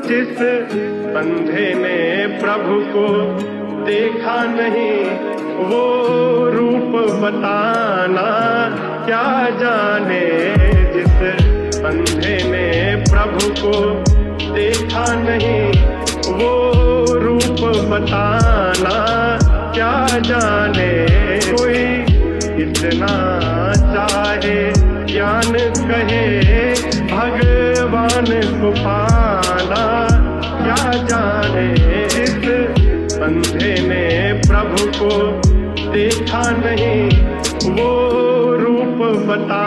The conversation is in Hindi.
जिस अंधे ने प्रभु को देखा नहीं, वो रूप बताना क्या जाने। जिस अंधे ने प्रभु को देखा नहीं, वो रूप बताना क्या जाने। कोई इतना चाहे ज्ञान कहे, भगवान को पाना क्या जाने। जिस अंधे ने प्रभु को देखा नहीं, वो रूप बता